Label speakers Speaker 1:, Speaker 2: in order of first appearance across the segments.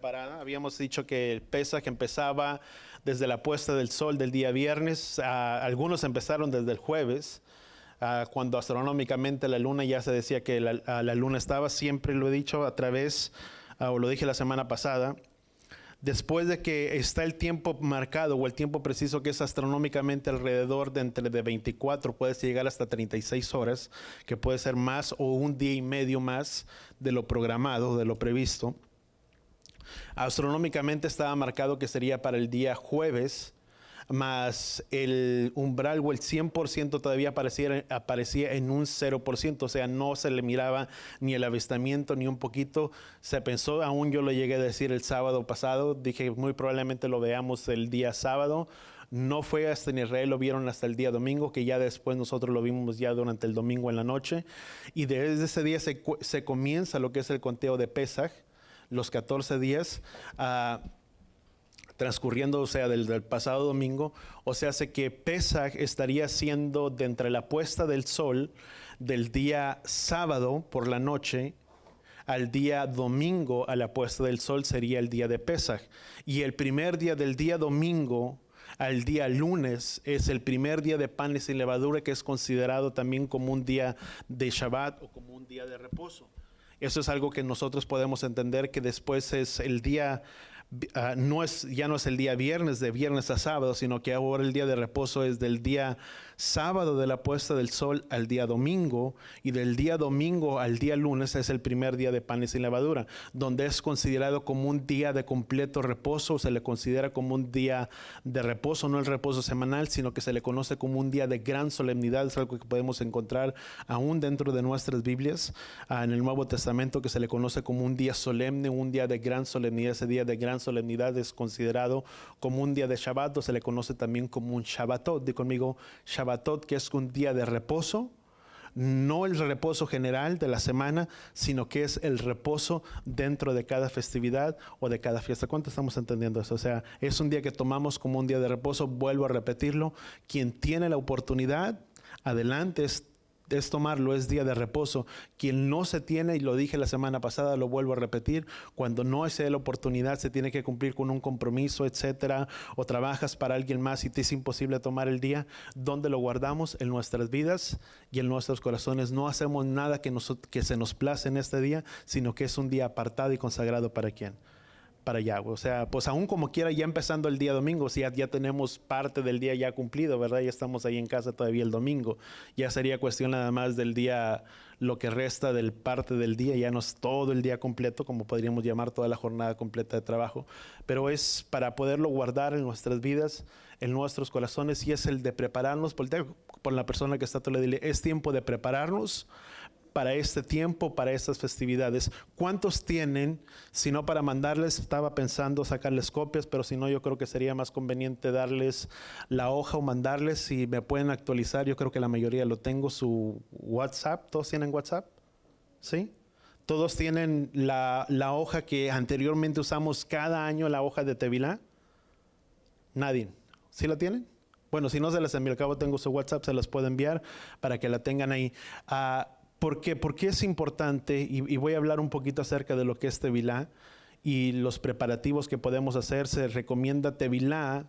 Speaker 1: parada. Habíamos dicho que el Pesaj empezaba desde la puesta del sol del día viernes. Algunos empezaron desde el jueves, cuando astronómicamente la luna ya se decía que la luna estaba. Siempre lo he dicho a través, o lo dije la semana pasada, después de que está el tiempo marcado o el tiempo preciso, que es astronómicamente alrededor de entre de 24, puede llegar hasta 36 horas, que puede ser más o un día y medio más de lo programado, de lo previsto. Astronómicamente estaba marcado que sería para el día jueves, más el umbral o el 100% todavía aparecía en un 0%, o sea, no se le miraba ni el avistamiento ni un poquito. Se pensó, aún yo lo llegué a decir el sábado pasado, dije muy probablemente lo veamos el día sábado. No fue hasta en Israel, lo vieron hasta el día domingo, que ya después nosotros lo vimos ya durante el domingo en la noche. Y desde ese día se comienza lo que es el conteo de Pesaj, los 14 días. Transcurriendo, o sea, del pasado domingo, o sea, hace que Pesaj estaría siendo de entre la puesta del sol del día sábado por la noche al día domingo a la puesta del sol sería el día de Pesaj. Y el primer día del día domingo al día lunes es el primer día de panes sin levadura, que es considerado también como un día de Shabbat o como un día de reposo. Eso es algo que nosotros podemos entender, que después es el día, ya no es el día viernes, de viernes a sábado, sino que ahora el día de reposo es del día sábado de la puesta del sol al día domingo, y del día domingo al día lunes es el primer día de panes sin levadura, donde es considerado como un día de completo reposo. Se le considera como un día de reposo, no el reposo semanal, sino que se le conoce como un día de gran solemnidad. Es algo que podemos encontrar aún dentro de nuestras Biblias, en el Nuevo Testamento, que se le conoce como un día solemne, un día de gran solemnidad. Ese día de gran solemnidad es considerado como un día de Shabbat, o se le conoce también como un Shabbatot. Di conmigo, Shabbatot, que es un día de reposo, no el reposo general de la semana, sino que es el reposo dentro de cada festividad o de cada fiesta. ¿Cuánto estamos entendiendo eso? O sea, es un día que tomamos como un día de reposo. Vuelvo a repetirlo, quien tiene la oportunidad, adelante, es tomarlo, es día de reposo. Quien no se tiene, y lo dije la semana pasada, lo vuelvo a repetir, cuando no se da la oportunidad, se tiene que cumplir con un compromiso, etcétera, o trabajas para alguien más y te es imposible tomar el día, ¿dónde lo guardamos? En nuestras vidas y en nuestros corazones. No hacemos nada que se nos place en este día, sino que es un día apartado y consagrado ¿para quién? Para Yahweh. O sea, pues aún como quiera, ya empezando el día domingo, si ya tenemos parte del día ya cumplido, ¿verdad? Ya estamos ahí en casa todavía el domingo. Ya sería cuestión nada más del día, lo que resta del parte del día, ya no es todo el día completo, como podríamos llamar toda la jornada completa de trabajo, pero es para poderlo guardar en nuestras vidas, en nuestros corazones, y es el de prepararnos. Por la persona que está, tú le dile, es tiempo de prepararnos para este tiempo, para estas festividades. ¿Cuántos tienen? Si no, para mandarles, estaba pensando sacarles copias, pero si no, yo creo que sería más conveniente darles la hoja o mandarles. Si me pueden actualizar, yo creo que la mayoría lo tengo, su WhatsApp. ¿Todos tienen WhatsApp? ¿Sí? ¿Todos tienen la hoja que anteriormente usamos cada año, la hoja de Tevilá? Nadie. ¿Sí la tienen? Bueno, si no se las envío, al cabo tengo su WhatsApp, se las puedo enviar para que la tengan ahí. ¿Por qué? Porque es importante, y voy a hablar un poquito acerca de lo que es Tevilá y los preparativos que podemos hacer. Se recomienda Tevilá,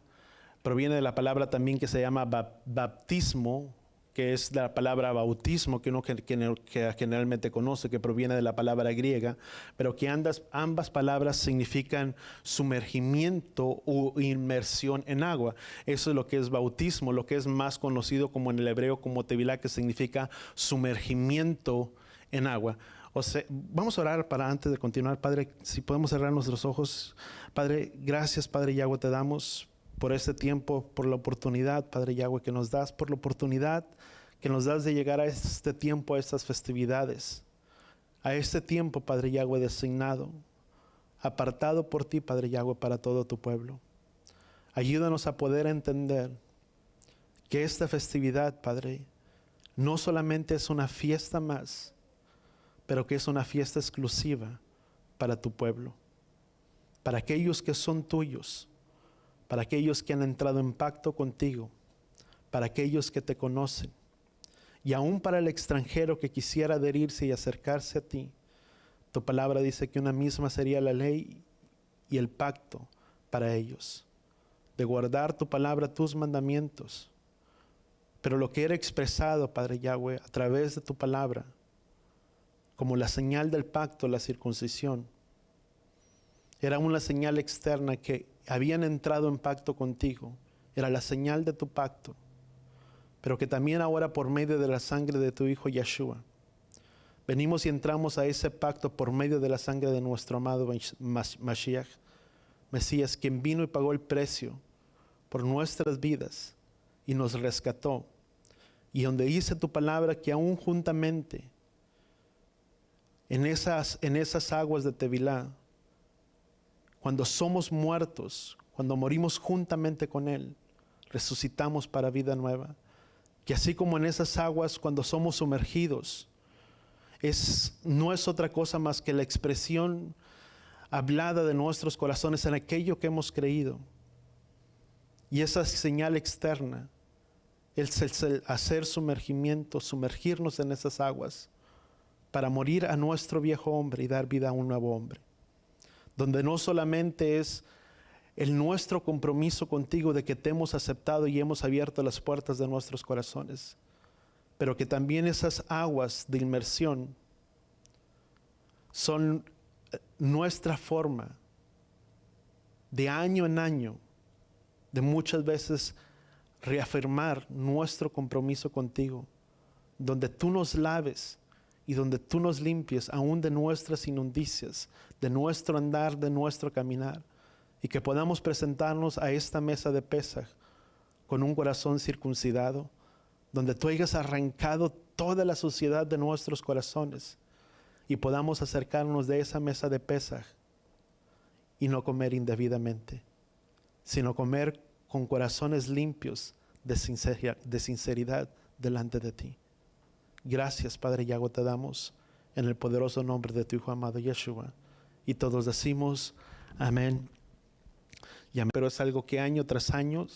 Speaker 1: proviene de la palabra también que se llama baptismo, que es la palabra bautismo que uno que generalmente conoce, que proviene de la palabra griega, pero que ambas palabras significan sumergimiento o inmersión en agua. Eso es lo que es bautismo, lo que es más conocido como en el hebreo como tevilá, que significa sumergimiento en agua. O sea, vamos a orar para antes de continuar. Padre, si podemos cerrar nuestros ojos. Padre, gracias, Padre Yahweh, te damos por este tiempo, por la oportunidad, Padre Yahweh, que nos das, por la oportunidad que nos das de llegar a este tiempo, a estas festividades, a este tiempo, Padre Yahweh, designado, apartado por ti, Padre Yahweh, para todo tu pueblo. Ayúdanos a poder entender que esta festividad, Padre, no solamente es una fiesta más, pero que es una fiesta exclusiva para tu pueblo, para aquellos que son tuyos, para aquellos que han entrado en pacto contigo, para aquellos que te conocen, y aún para el extranjero que quisiera adherirse y acercarse a ti. Tu palabra dice que una misma sería la ley y el pacto para ellos, de guardar tu palabra, tus mandamientos. Pero lo que era expresado, Padre Yahweh, a través de tu palabra, como la señal del pacto, la circuncisión, era una señal externa que habían entrado en pacto contigo, era la señal de tu pacto, pero que también ahora por medio de la sangre de tu Hijo Yeshua, venimos y entramos a ese pacto por medio de la sangre de nuestro amado Mashiach, Mesías, quien vino y pagó el precio por nuestras vidas y nos rescató. Y donde dice tu palabra que aún juntamente en esas aguas de Tevilá, cuando somos muertos, cuando morimos juntamente con Él, resucitamos para vida nueva. Que así como en esas aguas, cuando somos sumergidos, no es otra cosa más que la expresión hablada de nuestros corazones en aquello que hemos creído. Y esa señal externa es el hacer sumergirnos en esas aguas para morir a nuestro viejo hombre y dar vida a un nuevo hombre. Donde no solamente es el nuestro compromiso contigo de que te hemos aceptado y hemos abierto las puertas de nuestros corazones, pero que también esas aguas de inmersión son nuestra forma de año en año de muchas veces reafirmar nuestro compromiso contigo, donde tú nos laves y donde tú nos limpies aún de nuestras inmundicias, de nuestro andar, de nuestro caminar, y que podamos presentarnos a esta mesa de Pesaj con un corazón circuncidado, donde tú hayas arrancado toda la suciedad de nuestros corazones y podamos acercarnos de esa mesa de Pesaj y no comer indebidamente, sino comer con corazones limpios de sinceridad delante de ti. Gracias, Padre Yahweh, te damos en el poderoso nombre de tu Hijo amado Yeshua. Y todos decimos amén y amén. Pero es algo que año tras año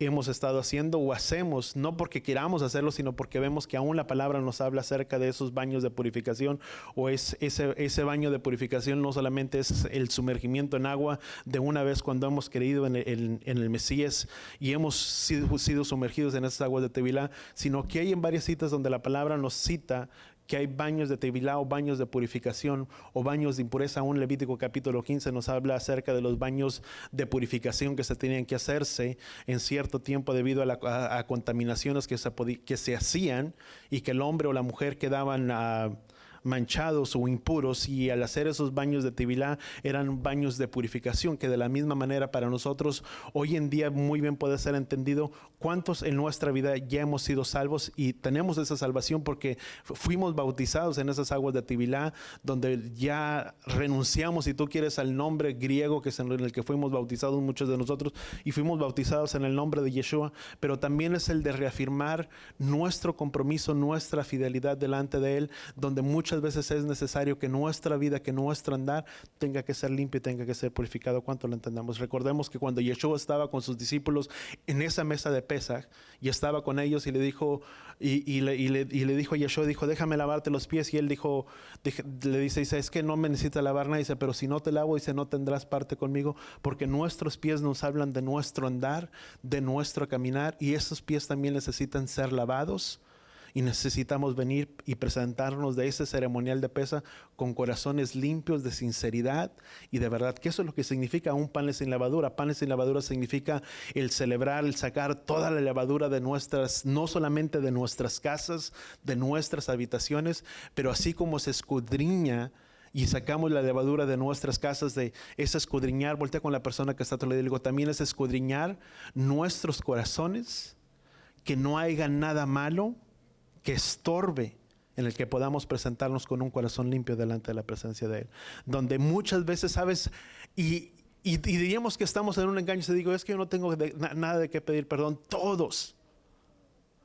Speaker 1: hemos estado haciendo o hacemos, no porque queramos hacerlo, sino porque vemos que aún la palabra nos habla acerca de esos baños de purificación, o ese baño de purificación no solamente es el sumergimiento en agua de una vez cuando hemos creído en el Mesías y hemos sido sumergidos en esas aguas de Tevilá, sino que hay en varias citas donde la palabra nos cita que hay baños de Tevilá o baños de purificación o baños de impureza. Aún Levítico capítulo 15 nos habla acerca de los baños de purificación que se tenían que hacerse en cierto tiempo debido a contaminaciones que se hacían y que el hombre o la mujer quedaban manchados o impuros, y al hacer esos baños de Tevilá eran baños de purificación, que de la misma manera para nosotros hoy en día muy bien puede ser entendido cuántos en nuestra vida ya hemos sido salvos y tenemos esa salvación porque fuimos bautizados en esas aguas de Tevilá, donde ya renunciamos, si tú quieres, al nombre griego que es en el que fuimos bautizados muchos de nosotros, y fuimos bautizados en el nombre de Yeshua, pero también es el de reafirmar nuestro compromiso, nuestra fidelidad delante de Él, donde muchas veces es necesario que nuestra vida, que nuestro andar tenga que ser limpio y tenga que ser purificado. ¿Cuánto lo entendemos? Recordemos que cuando Yeshua estaba con sus discípulos en esa mesa de Pesaj y estaba con ellos y le dijo le dijo a Yeshua, dijo, déjame lavarte los pies, y él le dice, es que no me necesita lavar nada, dice, pero si no te lavo, dice, no tendrás parte conmigo, porque nuestros pies nos hablan de nuestro andar, de nuestro caminar, y esos pies también necesitan ser lavados. Y necesitamos venir y presentarnos de ese ceremonial de Pesaj con corazones limpios de sinceridad y de verdad, que eso es lo que significa un panes sin levadura. Panes sin levadura significa el celebrar, el sacar toda la levadura de nuestras, no solamente de nuestras casas, de nuestras habitaciones, pero así como se escudriña y sacamos la levadura de nuestras casas, de ese escudriñar, voltea con la persona que está a tu lado y digo, también es escudriñar nuestros corazones, que no haya nada malo que estorbe, en el que podamos presentarnos con un corazón limpio delante de la presencia de Él. Donde muchas veces, ¿sabes? Y diríamos que estamos en un engaño. Se digo, es que yo no tengo nada de qué pedir perdón. Todos.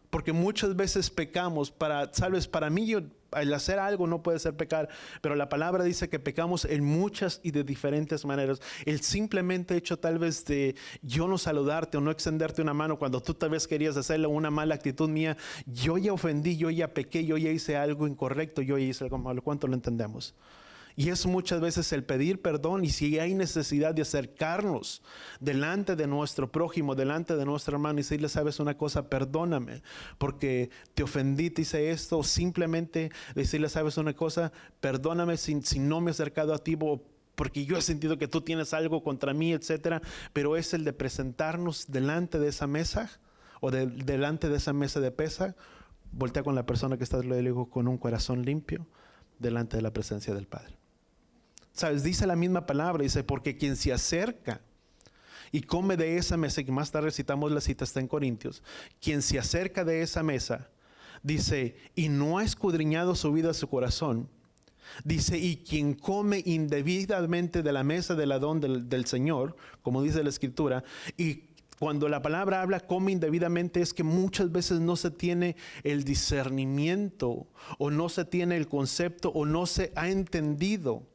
Speaker 1: Porque muchas veces pecamos ¿sabes? Para mí, el hacer algo no puede ser pecar, pero la palabra dice que pecamos en muchas y de diferentes maneras. El simplemente hecho tal vez de yo no saludarte o no extenderte una mano cuando tú tal vez querías hacerle una mala actitud mía, yo ya ofendí, yo ya pequé, yo ya hice algo incorrecto, yo ya hice algo malo. ¿Cuánto lo entendemos? Y es muchas veces el pedir perdón, y si hay necesidad de acercarnos delante de nuestro prójimo, delante de nuestro hermano y decirle, sabes una cosa, perdóname porque te ofendí, te hice esto, o simplemente decirle, sabes una cosa, perdóname si no me he acercado a ti porque yo he sentido que tú tienes algo contra mí, etcétera. Pero es el de presentarnos delante de esa mesa o delante de esa mesa de pesa. Voltea con la persona que está luego con un corazón limpio delante de la presencia del Padre. ¿Sabes? Dice la misma palabra, dice, porque quien se acerca y come de esa mesa, que más tarde citamos la cita, está en Corintios, quien se acerca de esa mesa, dice, y no ha escudriñado su vida, su corazón, dice, y quien come indebidamente de la mesa del Adón del Señor, como dice la Escritura, y cuando la palabra habla come indebidamente es que muchas veces no se tiene el discernimiento o no se tiene el concepto o no se ha entendido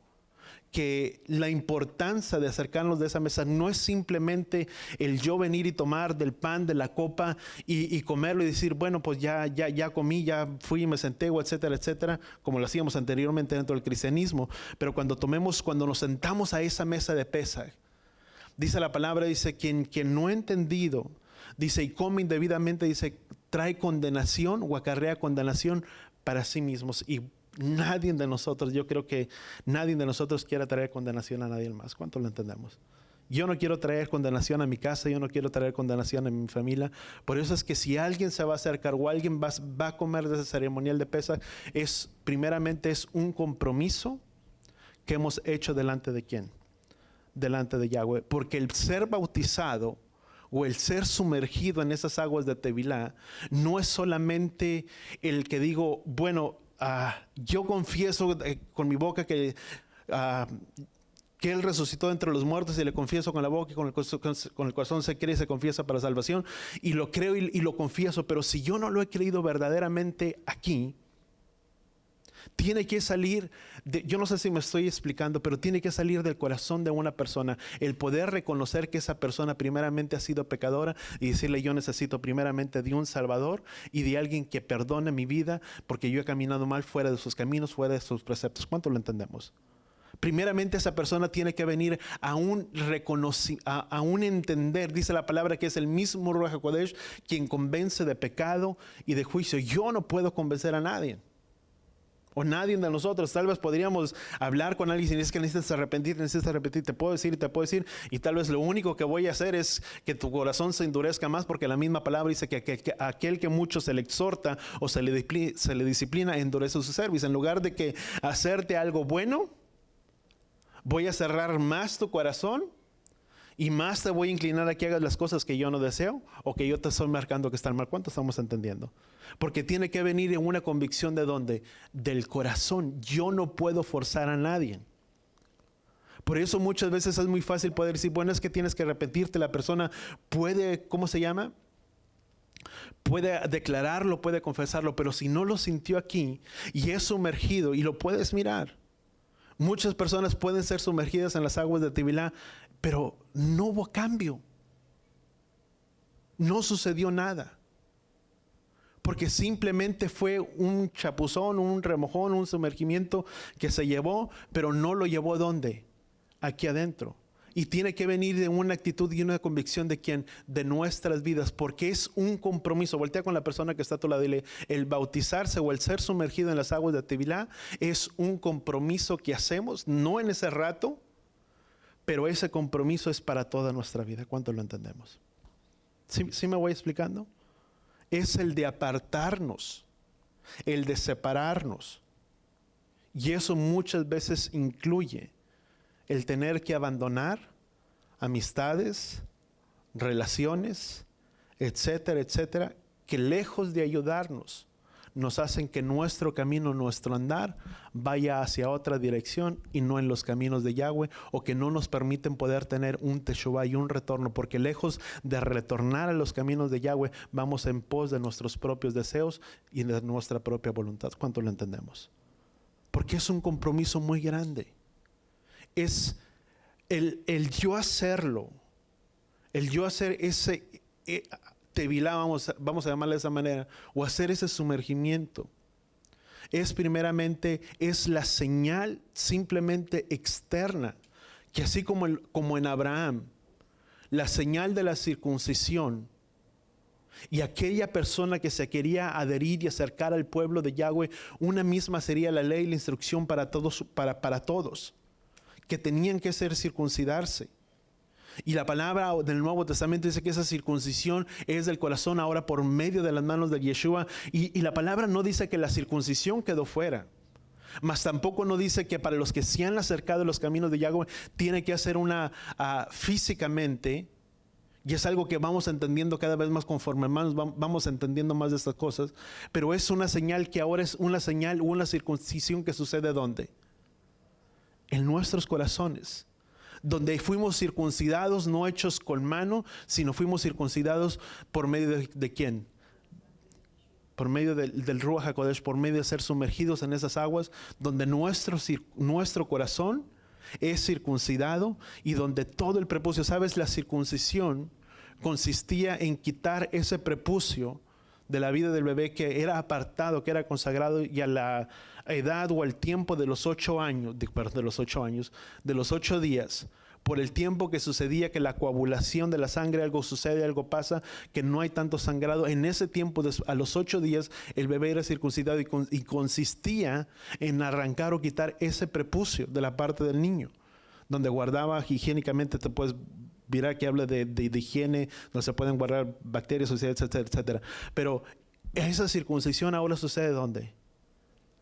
Speaker 1: que la importancia de acercarnos de esa mesa no es simplemente el yo venir y tomar del pan, de la copa y comerlo y decir, bueno, pues ya comí, ya fui y me senté, o etcétera, etcétera, como lo hacíamos anteriormente dentro del cristianismo. Pero cuando nos sentamos a esa mesa de Pesaj, dice la palabra, dice, quien no ha entendido, dice, y come indebidamente, dice, trae condenación o acarrea condenación para sí mismos. Y nadie de nosotros, yo creo que nadie de nosotros quiere traer condenación a nadie más. ¿Cuánto lo entendemos? Yo no quiero traer condenación a mi casa, yo no quiero traer condenación a mi familia. Por eso es que si alguien se va a acercar o alguien va a comer de ese ceremonial de Pesaj, primeramente es un compromiso que hemos hecho delante de ¿quién? Delante de Yahweh. Porque el ser bautizado o el ser sumergido en esas aguas de Tevilá no es solamente el que digo, bueno, yo confieso con mi boca que Él resucitó entre los muertos, y le confieso con la boca y con el corazón se cree y se confiesa para salvación, y lo creo y lo confieso. Pero si yo no lo he creído verdaderamente aquí, tiene que salir, yo no sé si me estoy explicando, pero tiene que salir del corazón de una persona el poder reconocer que esa persona primeramente ha sido pecadora y decirle, yo necesito primeramente de un Salvador y de alguien que perdone mi vida porque yo he caminado mal fuera de sus caminos, fuera de sus preceptos. ¿Cuánto lo entendemos? Primeramente esa persona tiene que venir a un entender, dice la palabra, que es el mismo Ruach HaKodesh quien convence de pecado y de juicio. Yo no puedo convencer a nadie. O nadie de nosotros. Tal vez podríamos hablar con alguien y decir, es que necesitas arrepentir, te puedo decir, y tal vez lo único que voy a hacer es que tu corazón se endurezca más, porque la misma palabra dice que aquel que mucho se le exhorta o se le disciplina, endurece su cerviz. En lugar de que hacerte algo bueno, voy a cerrar más tu corazón y más te voy a inclinar a que hagas las cosas que yo no deseo o que yo te estoy marcando que están mal. ¿Cuánto estamos entendiendo? Porque tiene que venir en una convicción de ¿dónde? Del corazón. Yo no puedo forzar a nadie. Por eso muchas veces es muy fácil poder decir, bueno, es que tienes que arrepentirte. La persona puede, ¿cómo se llama? Puede declararlo, puede confesarlo, pero si no lo sintió aquí y es sumergido, y lo puedes mirar. Muchas personas pueden ser sumergidas en las aguas de Tevilá, pero no hubo cambio. No sucedió nada. Porque simplemente fue un chapuzón, un remojón, un sumergimiento que se llevó, pero no lo llevó ¿dónde? Aquí adentro. Y tiene que venir de una actitud y una convicción de quién, de nuestras vidas, porque es un compromiso. Voltea con la persona que está a tu lado y dile, el bautizarse o el ser sumergido en las aguas de Tevilá es un compromiso que hacemos, no en ese rato, pero ese compromiso es para toda nuestra vida. ¿Cuánto lo entendemos? ¿Sí me voy explicando? Es el de apartarnos, el de separarnos. Y eso muchas veces incluye el tener que abandonar amistades, relaciones, etcétera, etcétera, que lejos de ayudarnos, nos hacen que nuestro camino, nuestro andar, vaya hacia otra dirección y no en los caminos de Yahweh, o que no nos permiten poder tener un teshuvah y un retorno, porque lejos de retornar a los caminos de Yahweh, vamos en pos de nuestros propios deseos y de nuestra propia voluntad. ¿Cuánto lo entendemos? Porque es un compromiso muy grande. Es el yo hacerlo, el yo hacer ese Tevilá, vamos a llamarle de esa manera, o hacer ese sumergimiento. es primeramente, es la señal simplemente externa, que así como en Abraham, la señal de la circuncisión, y aquella persona que se quería adherir y acercar al pueblo de Yahweh, una misma sería la ley y la instrucción para todos, que tenían que circuncidarse. Y la palabra del Nuevo Testamento dice que esa circuncisión es del corazón ahora por medio de las manos de Yeshua. Y la palabra no dice que la circuncisión quedó fuera. Mas tampoco no dice que para los que se han acercado a los caminos de Yahweh tiene que hacer una físicamente. Y es algo que vamos entendiendo cada vez más conforme hermanos vamos entendiendo más de estas cosas. Pero es una señal que ahora es una señal, una circuncisión que sucede ¿dónde? En nuestros corazones. Donde fuimos circuncidados, no hechos con mano, sino fuimos circuncidados por medio de ¿quién? Por medio del Ruach HaKodesh, por medio de ser sumergidos en esas aguas, donde nuestro corazón es circuncidado y donde todo el prepucio, ¿sabes? La circuncisión consistía en quitar ese prepucio de la vida del bebé que era apartado, que era consagrado, y a la edad o al tiempo de los 8 años, de los 8 días, por el tiempo que sucedía que la coagulación de la sangre, algo sucede, algo pasa, que no hay tanto sangrado. En ese tiempo, a los 8 días, el bebé era circuncidado y consistía en arrancar o quitar ese prepucio de la parte del niño, donde guardaba higiénicamente, te puedes mirar que habla de higiene, donde se pueden guardar bacterias, etcétera, etcétera. Pero esa circuncisión ahora sucede ¿dónde?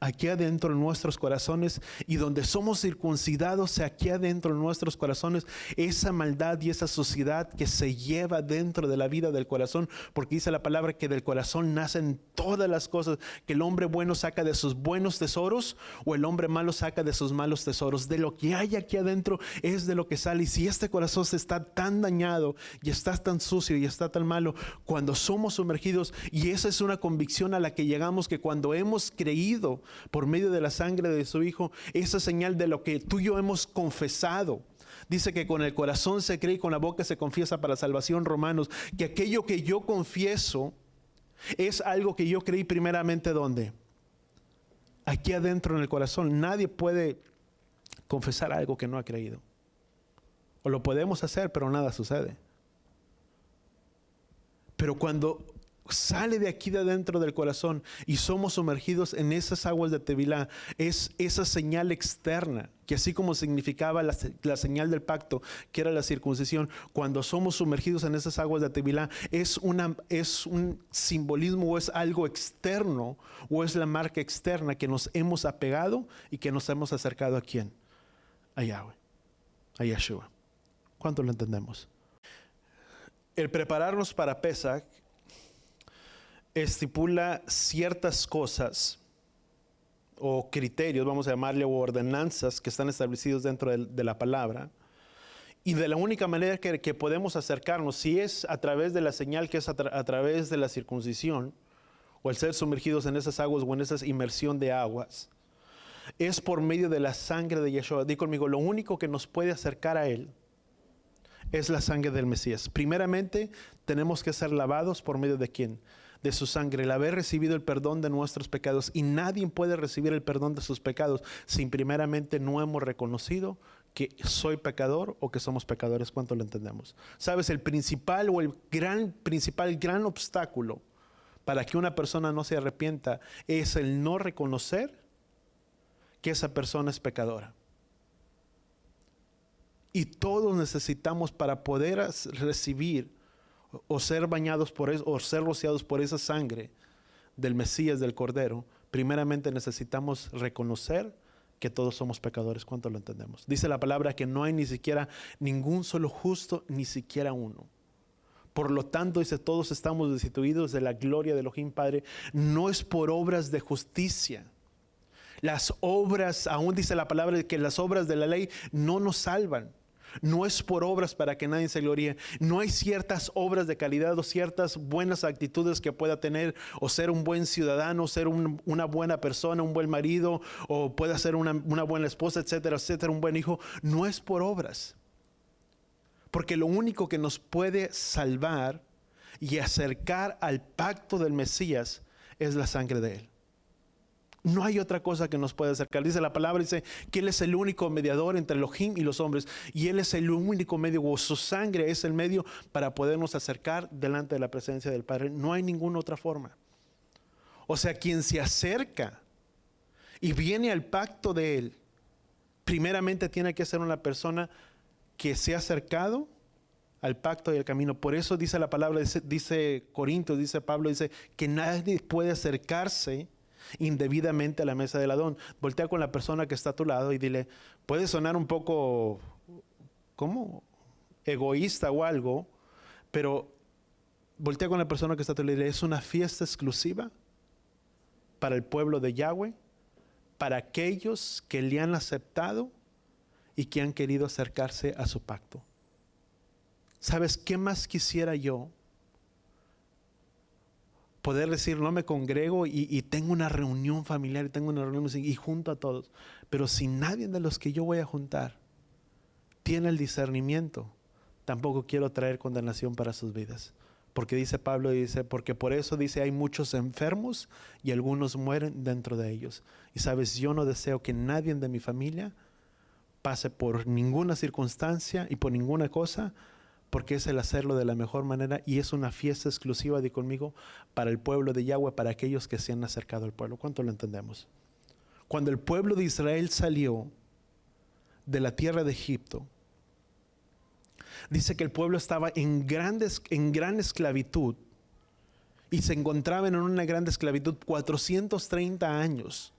Speaker 1: Aquí adentro en nuestros corazones, y donde somos circuncidados aquí adentro en nuestros corazones, esa maldad y esa suciedad que se lleva dentro de la vida del corazón, porque dice la palabra que del corazón nacen todas las cosas, que el hombre bueno saca de sus buenos tesoros o el hombre malo saca de sus malos tesoros. De lo que hay aquí adentro es de lo que sale. Y si este corazón está tan dañado y está tan sucio y está tan malo, cuando somos sumergidos, y esa es una convicción a la que llegamos, que cuando hemos creído por medio de la sangre de su Hijo, esa señal de lo que tú y yo hemos confesado. Dice que con el corazón se cree y con la boca se confiesa para salvación, Romanos, que aquello que yo confieso es algo que yo creí primeramente ¿dónde? Aquí adentro en el corazón. Nadie puede confesar algo que no ha creído. O lo podemos hacer, pero nada sucede. Pero cuando sale de aquí de adentro del corazón y somos sumergidos en esas aguas de Tevilá, es esa señal externa, que así como significaba la señal del pacto, que era la circuncisión, cuando somos sumergidos en esas aguas de Tevilá, es un simbolismo, o es algo externo, o es la marca externa que nos hemos apegado y que nos hemos acercado ¿a quién? A Yahweh, a Yeshua. ¿Cuánto lo entendemos? El prepararnos para Pesach estipula ciertas cosas o criterios, vamos a llamarle, o ordenanzas que están establecidos dentro de la palabra. Y de la única manera que podemos acercarnos, si es a través de la señal, que es a través de la circuncisión, o el ser sumergidos en esas aguas o en esa inmersión de aguas, es por medio de la sangre de Yeshua. Di conmigo, lo único que nos puede acercar a Él es la sangre del Mesías. Primeramente, tenemos que ser lavados por medio de ¿quién? De su sangre, el haber recibido el perdón de nuestros pecados. Y nadie puede recibir el perdón de sus pecados si primeramente no hemos reconocido que soy pecador o que somos pecadores. ¿Cuánto lo entendemos? Sabes, el principal o el gran obstáculo para que una persona no se arrepienta es el no reconocer que esa persona es pecadora. Y todos necesitamos, para poder recibir o ser bañados por eso, o ser rociados por esa sangre del Mesías, del Cordero, primeramente necesitamos reconocer que todos somos pecadores. ¿Cuánto lo entendemos? Dice la palabra que no hay ni siquiera ningún solo justo, ni siquiera uno. Por lo tanto, dice, todos estamos destituidos de la gloria de Elohim Padre. No es por obras de justicia. Las obras, aún dice la palabra que las obras de la ley no nos salvan. No es por obras para que nadie se gloríe. No hay ciertas obras de calidad o ciertas buenas actitudes que pueda tener, o ser un buen ciudadano, ser una buena persona, un buen marido, o pueda ser una buena esposa, etcétera, etcétera, un buen hijo. No es por obras. Porque lo único que nos puede salvar y acercar al pacto del Mesías es la sangre de Él. No hay otra cosa que nos pueda acercar. Dice la palabra, dice que Él es el único mediador entre Elohim y los hombres. Y Él es el único medio, o su sangre es el medio para podernos acercar delante de la presencia del Padre. No hay ninguna otra forma. O sea, quien se acerca y viene al pacto de Él, primeramente tiene que ser una persona que se ha acercado al pacto y al camino. Por eso dice la palabra, dice Corintios, dice Pablo, dice que nadie puede acercarse indebidamente a la mesa del Adón. Voltea con la persona que está a tu lado y dile, puede sonar un poco, ¿cómo? Egoísta o algo, pero voltea con la persona que está a tu lado y dile, es una fiesta exclusiva para el pueblo de Yahweh, para aquellos que le han aceptado y que han querido acercarse a su pacto. ¿Sabes qué más quisiera yo? Poder decir, no me congrego y tengo una reunión familiar, y tengo una reunión y junto a todos. Pero si nadie de los que yo voy a juntar tiene el discernimiento, tampoco quiero traer condenación para sus vidas. Porque dice Pablo, dice, porque por eso dice, hay muchos enfermos y algunos mueren dentro de ellos. Y sabes, yo no deseo que nadie de mi familia pase por ninguna circunstancia y por ninguna cosa, porque es el hacerlo de la mejor manera y es una fiesta exclusiva de conmigo para el pueblo de Yahweh, para aquellos que se han acercado al pueblo. ¿Cuánto lo entendemos? Cuando el pueblo de Israel salió de la tierra de Egipto, dice que el pueblo estaba en gran esclavitud y se encontraban en una gran esclavitud 430 años.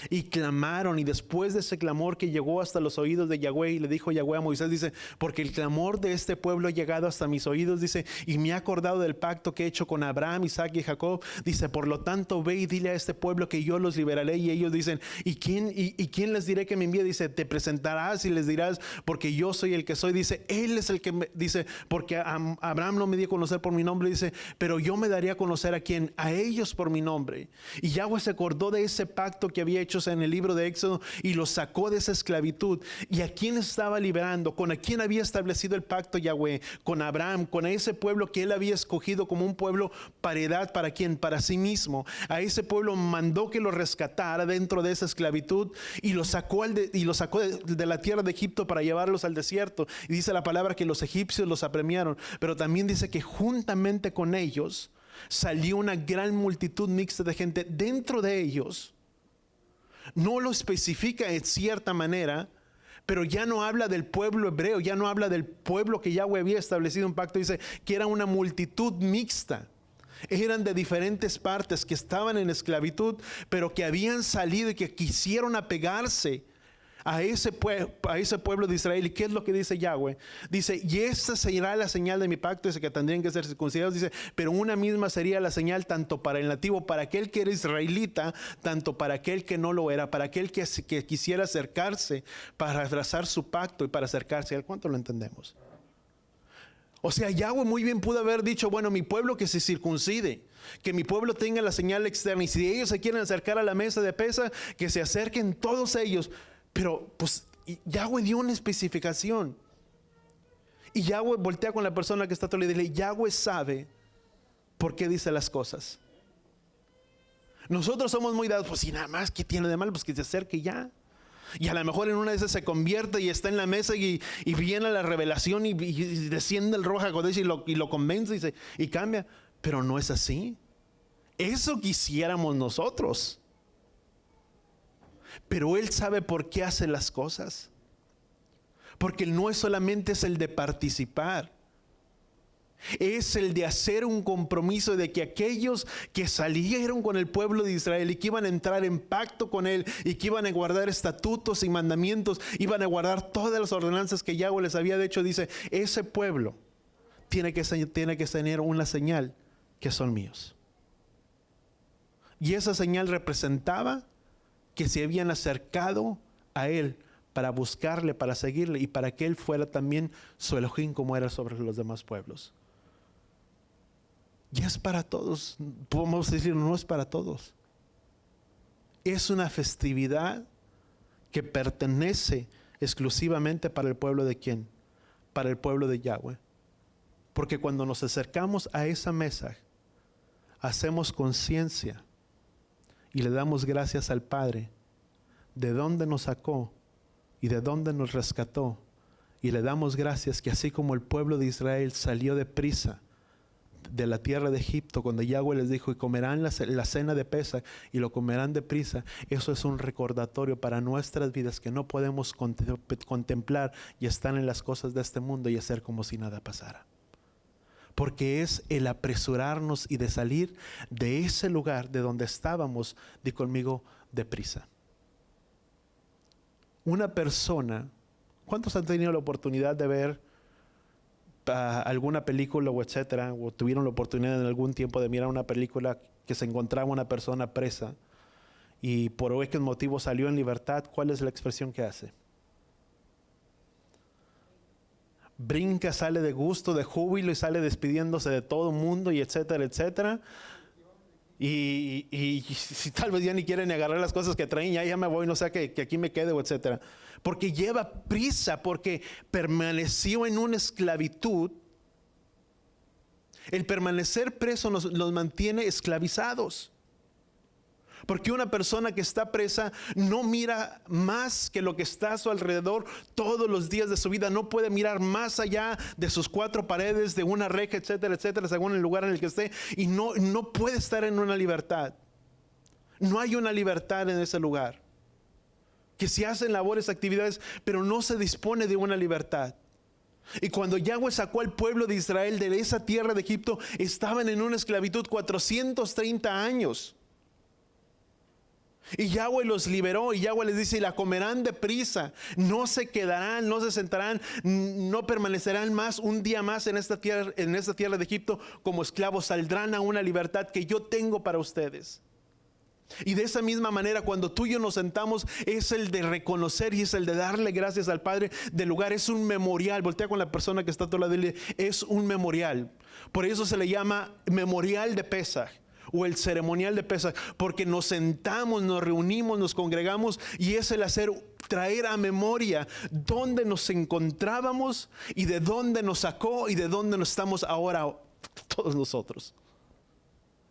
Speaker 1: Y clamaron, y después de ese clamor que llegó hasta los oídos de Yahweh, y le dijo Yahweh a Moisés, dice, porque el clamor de este pueblo ha llegado hasta mis oídos, dice, y me ha acordado del pacto que he hecho con Abraham, Isaac y Jacob, dice, por lo tanto ve y dile a este pueblo que yo los liberaré. Y ellos dicen, ¿y quién les diré que me envíe? Dice, te presentarás y les dirás, porque yo soy el que soy. Dice, Él es el que me dice, porque Abraham no me dio a conocer por mi nombre, dice, pero yo me daría a conocer a quién, a ellos por mi nombre. Y Yahweh se acordó de ese pacto que había hecho en el libro de Éxodo y los sacó de esa esclavitud. ¿Y a quién estaba liberando? ¿Con a quién había establecido el pacto Yahweh? Con Abraham, con ese pueblo que él había escogido como un pueblo para edad. ¿Para quién? Para sí mismo. A ese pueblo mandó que lo rescatara dentro de esa esclavitud y lo sacó de la tierra de Egipto para llevarlos al desierto. Y dice la palabra que los egipcios los apremiaron, pero también dice que juntamente con ellos salió una gran multitud mixta de gente. Dentro de ellos, no lo especifica en cierta manera, pero ya no habla del pueblo hebreo, ya no habla del pueblo que Yahweh había establecido un pacto. Dice que era una multitud mixta. Eran de diferentes partes que estaban en esclavitud, pero que habían salido y que quisieron apegarse a ese pueblo de Israel. ¿Y qué es lo que dice Yahweh? Dice, y esta será la señal de mi pacto. Dice que tendrían que ser circuncidados. Dice, pero una misma sería la señal tanto para el nativo, para aquel que era israelita, tanto para aquel que no lo era, para aquel que quisiera acercarse para abrazar su pacto y para acercarse a él. ¿Cuánto lo entendemos? O sea, Yahweh muy bien pudo haber dicho, bueno, mi pueblo que se circuncide, que mi pueblo tenga la señal externa, y si ellos se quieren acercar a la mesa de Pesaj, que se acerquen todos ellos. Pero pues Yahweh dio una especificación. Y Yahweh voltea con la persona que está a tu lado y dice, Yahweh sabe por qué dice las cosas. Nosotros somos muy dados, pues si nada más, ¿qué tiene de malo? Pues que se acerque ya. Y a lo mejor en una de esas se convierte y está en la mesa y viene la revelación y desciende el Ruach HaKodesh y lo convence y cambia. Pero no es así. Eso quisiéramos nosotros. Pero Él sabe por qué hace las cosas. Porque no es solamente el de participar. Es el de hacer un compromiso de que aquellos que salieron con el pueblo de Israel y que iban a entrar en pacto con Él y que iban a guardar estatutos y mandamientos, iban a guardar todas las ordenanzas que Yahweh les había hecho, dice, ese pueblo tiene que tener una señal que son míos. Y esa señal representaba que se habían acercado a Él para buscarle, para seguirle y para que Él fuera también su Elohim como era sobre los demás pueblos. Y es para todos. Podemos decir, no es para todos. Es una festividad que pertenece exclusivamente para el pueblo de ¿quién? Para el pueblo de Yahweh. Porque cuando nos acercamos a esa mesa, hacemos conciencia y le damos gracias al Padre de dónde nos sacó y de dónde nos rescató. Y le damos gracias que así como el pueblo de Israel salió deprisa de la tierra de Egipto, cuando Yahweh les dijo, y comerán la cena de Pesaj, y lo comerán deprisa, eso es un recordatorio para nuestras vidas, que no podemos contemplar y estar en las cosas de este mundo y hacer como si nada pasara. Porque es el apresurarnos y de salir de ese lugar de donde estábamos, di conmigo, deprisa. Una persona, ¿cuántos han tenido la oportunidad de ver alguna película o etcétera, o tuvieron la oportunidad en algún tiempo de mirar una película que se encontraba una persona presa y por X motivo salió en libertad? ¿Cuál es la expresión que hace? Brinca, sale de gusto, de júbilo y sale despidiéndose de todo el mundo y etcétera, etcétera. Y si tal vez ya ni quieren ni agarrar las cosas que traen, ya me voy, no sé, que aquí me quede o etcétera. Porque lleva prisa, porque permaneció en una esclavitud. El permanecer preso nos mantiene esclavizados. Porque una persona que está presa no mira más que lo que está a su alrededor todos los días de su vida. No puede mirar más allá de sus cuatro paredes, de una reja, etcétera, etcétera, según el lugar en el que esté. Y no puede estar en una libertad. No hay una libertad en ese lugar. Que se hacen labores, actividades, pero no se dispone de una libertad. Y cuando Yahweh sacó al pueblo de Israel de esa tierra de Egipto, estaban en una esclavitud 430 años. Y Yahweh los liberó, y Yahweh les dice, y la comerán deprisa, no se quedarán, no se sentarán, no permanecerán más un día más en esta tierra de Egipto como esclavos, saldrán a una libertad que yo tengo para ustedes. Y de esa misma manera, cuando tú y yo nos sentamos, es el de reconocer y es el de darle gracias al Padre del lugar. Es un memorial. Voltea con la persona que está a tu lado y dile, es un memorial. Por eso se le llama memorial de Pesaj, o el ceremonial de Pesaj, porque nos sentamos, nos reunimos, nos congregamos, y es el traer a memoria dónde nos encontrábamos y de dónde nos sacó y de dónde nos estamos ahora todos nosotros.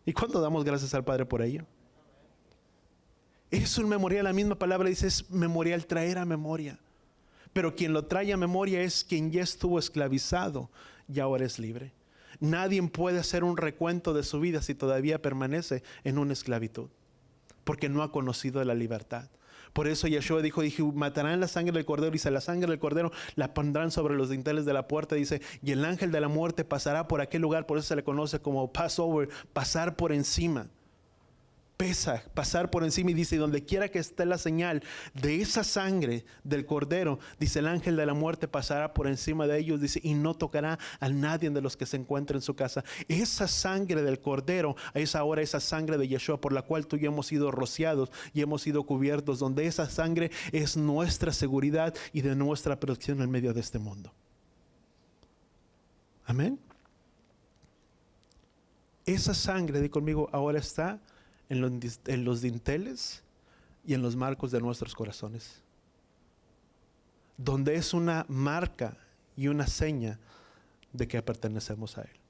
Speaker 1: ¿Y cuánto damos gracias al Padre por ello? Es un memorial, la misma palabra dice, es memorial, traer a memoria. Pero quien lo trae a memoria es quien ya estuvo esclavizado y ahora es libre. Nadie puede hacer un recuento de su vida si todavía permanece en una esclavitud, porque no ha conocido la libertad. Por eso Yeshua dijo, matarán la sangre del cordero, dice, la sangre del cordero la pondrán sobre los dinteles de la puerta, dice, y el ángel de la muerte pasará por aquel lugar. Por eso se le conoce como Passover, pasar por encima. Pesaj, pasar por encima, y dice, donde quiera que esté la señal de esa sangre del cordero, dice, el ángel de la muerte pasará por encima de ellos, dice, y no tocará a nadie de los que se encuentren en su casa. Esa sangre del cordero es ahora esa sangre de Yeshua, por la cual tú y yo hemos sido rociados y hemos sido cubiertos, donde esa sangre es nuestra seguridad y de nuestra protección en medio de este mundo. Amén. Esa sangre, di conmigo, ahora está en los dinteles y en los marcos de nuestros corazones, donde es una marca y una seña de que pertenecemos a Él,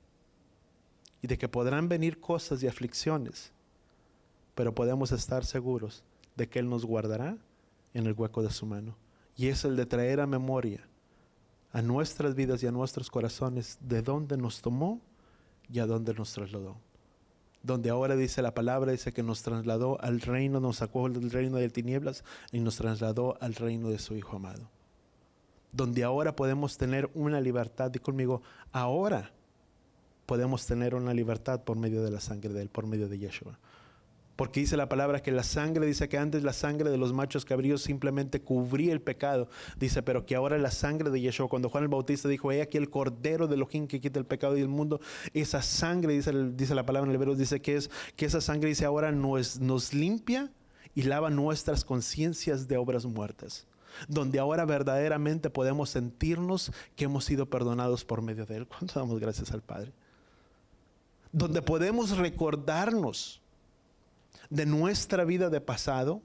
Speaker 1: y de que podrán venir cosas y aflicciones, pero podemos estar seguros de que Él nos guardará en el hueco de su mano. Y es el de traer a memoria a nuestras vidas y a nuestros corazones de dónde nos tomó y a dónde nos trasladó. Donde ahora dice la palabra, dice que nos trasladó al reino, nos sacó del reino de tinieblas y nos trasladó al reino de su Hijo amado. Donde ahora podemos tener una libertad, di conmigo, ahora podemos tener una libertad por medio de la sangre de Él, por medio de Yeshua. Porque dice la palabra que la sangre, dice que antes la sangre de los machos cabríos simplemente cubría el pecado. Dice, pero que ahora la sangre de Yeshua, cuando Juan el Bautista dijo, he aquí el Cordero de Elohim que quita el pecado del mundo, esa sangre, dice la palabra en el hebreo, dice que esa sangre, dice, ahora nos limpia y lava nuestras conciencias de obras muertas. Donde ahora verdaderamente podemos sentirnos que hemos sido perdonados por medio de Él. ¿Cuánto damos gracias al Padre? Donde podemos recordarnos de nuestra vida de pasado,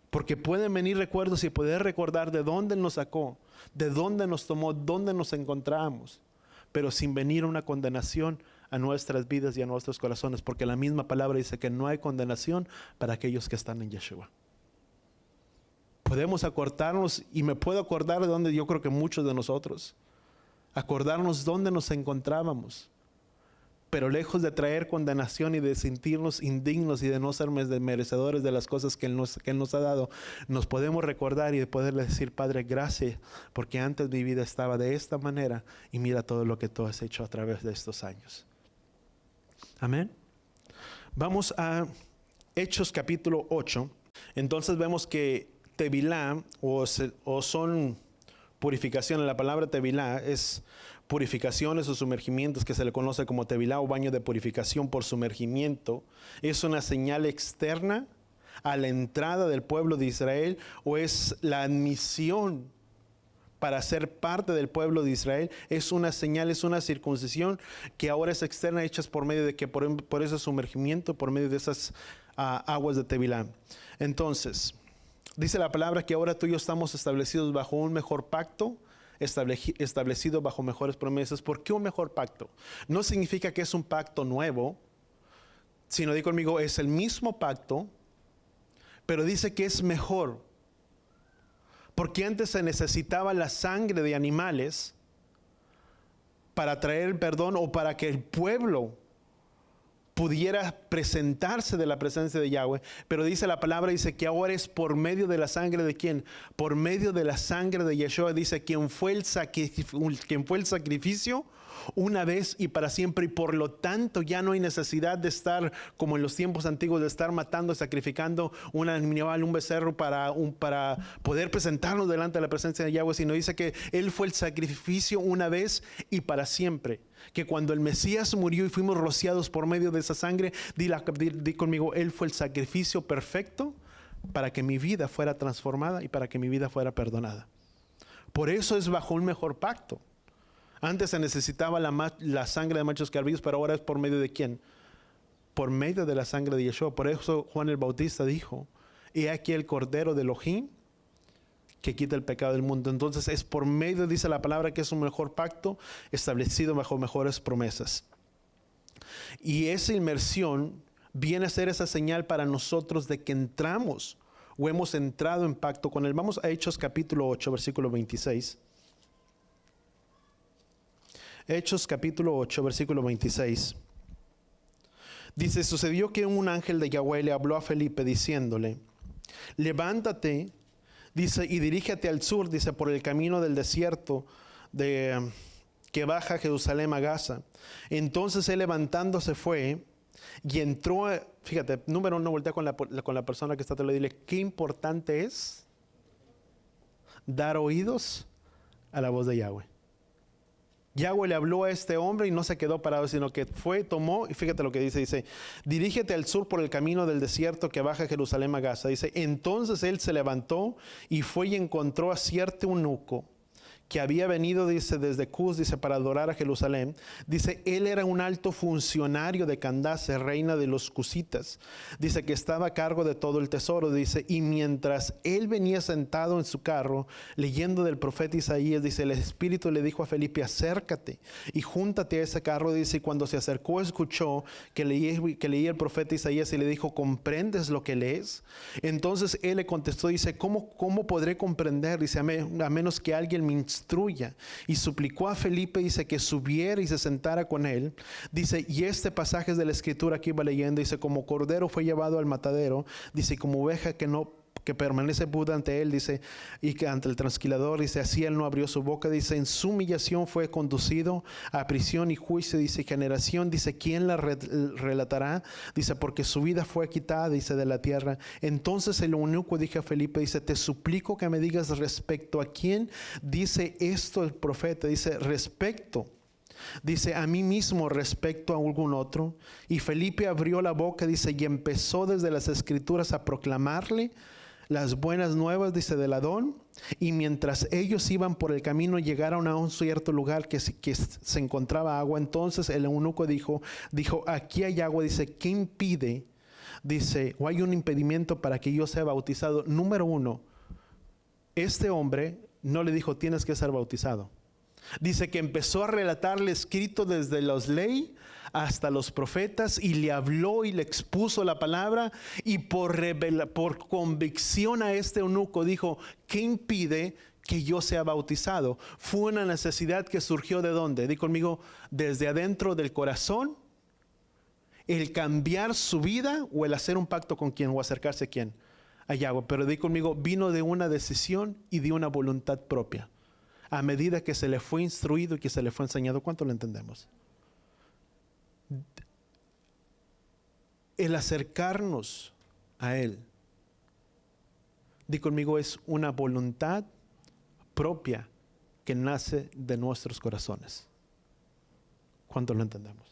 Speaker 1: porque pueden venir recuerdos y poder recordar de dónde nos sacó, de dónde nos tomó, dónde nos encontramos, pero sin venir una condenación a nuestras vidas y a nuestros corazones, porque la misma palabra dice que no hay condenación para aquellos que están en Yeshua. Podemos acordarnos, y me puedo acordar de donde yo creo que muchos de nosotros, acordarnos dónde nos encontrábamos, pero lejos de traer condenación y de sentirnos indignos y de no ser merecedores de las cosas que Él nos ha dado, nos podemos recordar y de poderle decir: Padre, gracias, porque antes mi vida estaba de esta manera y mira todo lo que tú has hecho a través de estos años. Amén. Vamos a Hechos capítulo 8. Entonces vemos que Tevilá o son purificaciones. La palabra Tevilá es purificaciones o sumergimientos, que se le conoce como Tevilá o baño de purificación por sumergimiento. Es una señal externa a la entrada del pueblo de Israel, o es la admisión para ser parte del pueblo de Israel. Es una señal, es una circuncisión que ahora es externa, hechas por medio de que por ese sumergimiento, por medio de esas aguas de Tevilá. Entonces, dice la palabra que ahora tú y yo estamos establecidos bajo un mejor pacto, establecido bajo mejores promesas. ¿Por qué un mejor pacto? No significa que es un pacto nuevo, sino, di conmigo, es el mismo pacto, pero dice que es mejor. Porque antes se necesitaba la sangre de animales para traer el perdón, o para que el pueblo pudiera presentarse de la presencia de Yahweh. Pero dice la palabra, dice que ahora es por medio de la sangre de ¿quién? Por medio de la sangre de Yeshua. Dice quien fue el sacrificio una vez y para siempre, y por lo tanto ya no hay necesidad de estar como en los tiempos antiguos, de estar matando, sacrificando un animal, un becerro para poder presentarnos delante de la presencia de Yahweh, sino dice que Él fue el sacrificio una vez y para siempre. Que cuando el Mesías murió y fuimos rociados por medio de esa sangre, di conmigo, Él fue el sacrificio perfecto para que mi vida fuera transformada y para que mi vida fuera perdonada. Por eso es bajo un mejor pacto. Antes se necesitaba la sangre de machos cabríos, pero ahora es por medio de ¿quién? Por medio de la sangre de Yeshua. Por eso Juan el Bautista dijo: he aquí el Cordero de Elohim que quita el pecado del mundo. Entonces es por medio, dice la palabra, que es un mejor pacto establecido bajo mejores promesas. Y esa inmersión viene a ser esa señal para nosotros de que entramos o hemos entrado en pacto con Él. Vamos a Hechos capítulo 8, versículo 26. Hechos capítulo 8, versículo 26. Dice: sucedió que un ángel de Yahweh le habló a Felipe diciéndole: levántate, dice, y dirígete al sur, dice, por el camino del desierto que baja a Jerusalén a Gaza. Entonces él, levantándose, fue y entró. Fíjate, número uno, voltea con la persona que está a tu lado y dile: qué importante es dar oídos a la voz de Yahweh. Yahweh le habló a este hombre y no se quedó parado, sino que fue, tomó, y fíjate lo que dice, dirígete al sur por el camino del desierto que baja a Jerusalén a Gaza. Dice, entonces él se levantó y fue y encontró a cierto eunuco que había venido, dice, desde Cus, dice, para adorar a Jerusalén. Dice, él era un alto funcionario de Candace, reina de los cusitas. Dice que estaba a cargo de todo el tesoro. Dice, y mientras él venía sentado en su carro, leyendo del profeta Isaías, dice, el Espíritu le dijo a Felipe: acércate y júntate a ese carro. Dice, y cuando se acercó, escuchó que leía el profeta Isaías y le dijo: ¿comprendes lo que lees? Entonces él le contestó, dice, ¿cómo podré comprender? Dice, a menos que alguien me instruya. Y suplicó a Felipe, dice, que subiera y se sentara con él. Dice, y este pasaje es de la escritura que iba leyendo. Dice, como cordero fue llevado al matadero, dice, como oveja que permanece muda ante él, dice, y que ante el trasquilador, dice, así él no abrió su boca. Dice, en su humillación fue conducido a prisión y juicio. Dice, generación, dice, ¿quién la relatará? Dice, porque su vida fue quitada, dice, de la tierra. Entonces el eunuco dijo a Felipe, dice, te suplico que me digas respecto a quién dice esto el profeta. Dice, respecto, dice, a mí mismo, respecto a algún otro. Y Felipe abrió la boca, dice, y empezó desde las escrituras a proclamarle las buenas nuevas, dice, del Adón. Y mientras ellos iban por el camino, llegaron a un cierto lugar que se encontraba agua. Entonces el eunuco dijo, aquí hay agua. Dice, ¿qué impide? Dice, o hay un impedimento para que yo sea bautizado. Número uno, este hombre no le dijo, tienes que ser bautizado. Dice que empezó a relatarle escrito desde los leyes hasta los profetas, y le habló y le expuso la palabra, y por convicción a este eunuco dijo: ¿qué impide que yo sea bautizado? Fue una necesidad que surgió ¿de dónde? Di conmigo: desde adentro del corazón, el cambiar su vida o el hacer un pacto con quién o acercarse a quién, a Yahweh. Pero di conmigo: vino de una decisión y de una voluntad propia, a medida que se le fue instruido y que se le fue enseñado. ¿Cuánto lo entendemos? El acercarnos a Él, di conmigo, es una voluntad propia que nace de nuestros corazones. ¿Cuánto lo entendemos?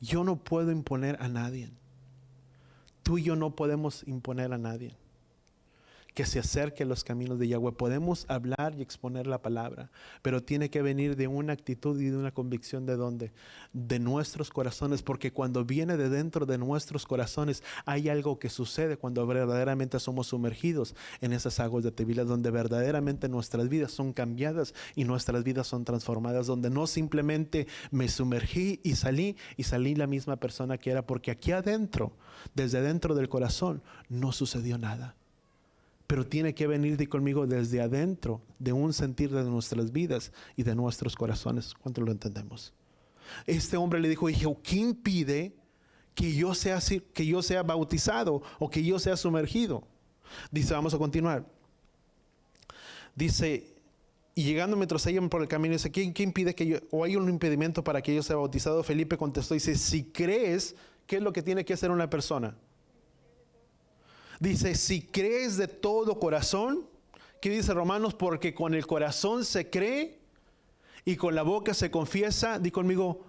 Speaker 1: Yo no puedo imponer a nadie. Tú y yo no podemos imponer a nadie que se acerque a los caminos de Yahweh. Podemos hablar y exponer la palabra, pero tiene que venir de una actitud y de una convicción. ¿De dónde? De nuestros corazones, porque cuando viene de dentro de nuestros corazones, hay algo que sucede cuando verdaderamente somos sumergidos en esas aguas de Tevilá, donde verdaderamente nuestras vidas son cambiadas y nuestras vidas son transformadas, donde no simplemente me sumergí y salí la misma persona que era, porque aquí adentro, desde dentro del corazón, no sucedió nada. Pero tiene que venir, di conmigo, desde adentro, de un sentir de nuestras vidas y de nuestros corazones. ¿Cuánto lo entendemos? Este hombre le dijo: ¿qué impide que yo sea bautizado o que yo sea sumergido? Dice, vamos a continuar. Dice, y llegando mientras iban por el camino, dice: ¿qué impide que yo, o hay un impedimento para que yo sea bautizado? Felipe contestó, dice: si crees, ¿qué es lo que tiene que hacer una persona? Dice: si crees de todo corazón. ¿Qué dice Romanos? Porque con el corazón se cree y con la boca se confiesa, di conmigo,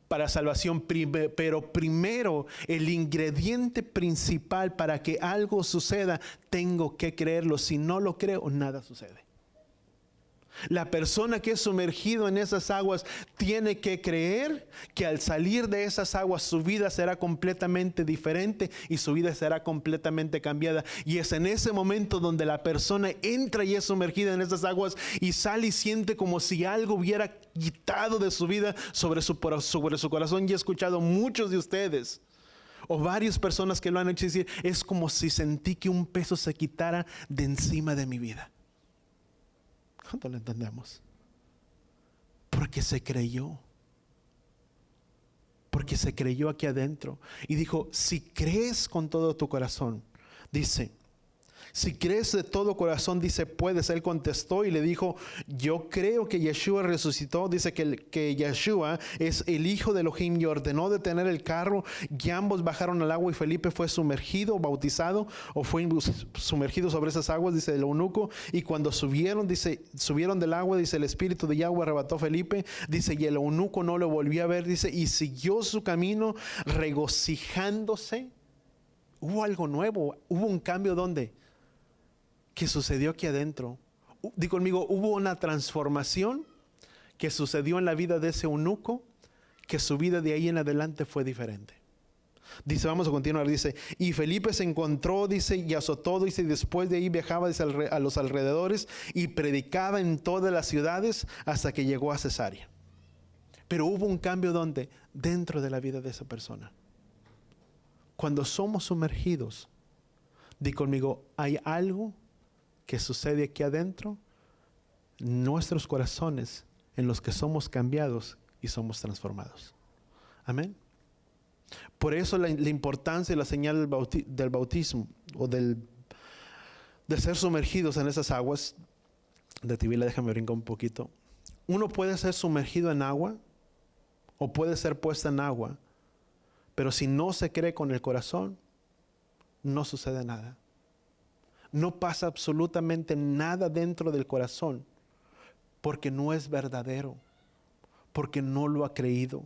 Speaker 1: para salvación. Pero primero, el ingrediente principal para que algo suceda, tengo que creerlo. Si no lo creo, nada sucede. La persona que es sumergido en esas aguas tiene que creer que al salir de esas aguas su vida será completamente diferente y su vida será completamente cambiada. Y es en ese momento donde la persona entra y es sumergida en esas aguas y sale y siente como si algo hubiera quitado de su vida sobre su corazón. Y he escuchado muchos de ustedes o varias personas que lo han hecho decir: es como si sentí que un peso se quitara de encima de mi vida. ¿Cuánto lo entendemos? Porque se creyó. Porque se creyó aquí adentro. Y dijo: si crees con todo tu corazón, dice, si crees de todo corazón, dice, puedes. Él contestó y le dijo: yo creo que Yeshua resucitó. Dice que Yeshua es el Hijo de Elohim, y ordenó detener el carro, y ambos bajaron al agua, y Felipe fue sumergido, bautizado, o fue sumergido sobre esas aguas, dice el eunuco. Y cuando subieron del agua, dice, el Espíritu de Yahweh arrebató a Felipe, dice, y el eunuco no lo volvió a ver, dice, y siguió su camino regocijándose. Hubo algo nuevo, hubo un cambio. ¿Dónde? Que sucedió aquí adentro. Di conmigo: hubo una transformación que sucedió en la vida de ese eunuco, que su vida de ahí en adelante fue diferente. Dice, vamos a continuar, dice, y Felipe se encontró, dice, y azotó, dice, y después de ahí viajaba, dice, a los alrededores y predicaba en todas las ciudades hasta que llegó a Cesarea. Pero hubo un cambio. ¿Dónde? Dentro de la vida de esa persona. Cuando somos sumergidos, di conmigo, hay algo que sucede aquí adentro, nuestros corazones, en los que somos cambiados y somos transformados. Amén. Por eso la importancia y la señal del bautismo, o de ser sumergidos en esas aguas de Tevilá. Déjame brincar un poquito. Uno puede ser sumergido en agua o puede ser puesto en agua, pero si no se cree con el corazón, no sucede nada. No pasa absolutamente nada dentro del corazón, porque no es verdadero, porque no lo ha creído.